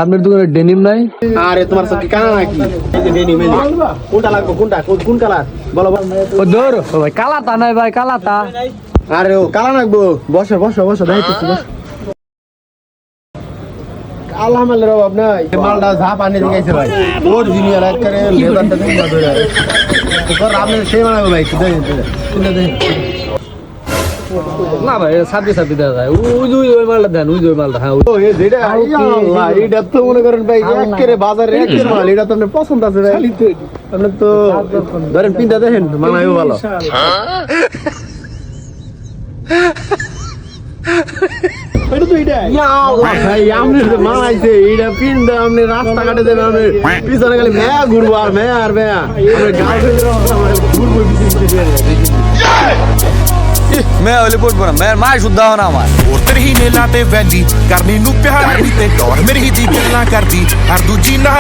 আপনার দোকানে ডেনিম নাই? আরে তোমার সব কি কানা নাকি? এই যে ডেনিম এই যে। কোনটা লাগবে কোনটা কোন কালার বলো বলো। ও ধর ও ভাই কালাতা নাই ভাই কালাতা। আরে ও কালা লাগবো। বসো বসো বসো দাইতেছি বসো। আলহামদুলিল্লাহ রে বাপ নাই মালটা ঝাপ আনে দিয়েছে ভাই ওর জিনিয়ার এক করে লেবারটা দেন না ধরে তো কর আপনি সেই মানাবো ভাই দেন না ভাই সাবি সাবি দেওয়া যায়। ওই মালটা দেন ওই মালটা। হ্যাঁ ও এই যেটা আল্লাহ এটা তো মনে করেন ভাই এক করে বাজারে এক করে মাল এটা তো আপনার পছন্দ আছে ভাই আপনি তো ধরেন পিনটা দেখেন মানাইও ভালো এটা তো এটা ভাই আপনি তো মানাইছে এটা পিনটা আপনি রাস্তাঘাটে দেন আপনি পিছনে খালি মেয়া ঘুরবো আর মেয়া আপনার গার্লফ্রেন্ড ঘুরবো পিছনে मैं हॉलीवुड बना मैं मार शुद्धा होना हमारा ਉਤਰ ਹੀ ਨੇ ਲਾਤੇ ਵੈਲੀ ਕਰਨੀ ਨੂੰ ਪਿਆਰ ਵੀ ਤੇ ਟੌਰ ਮੇਰੀ ਦੀ ਗੱਲਾਂ ਕਰਦੀ ਹਰ ਦੂਜੀ ਨਾ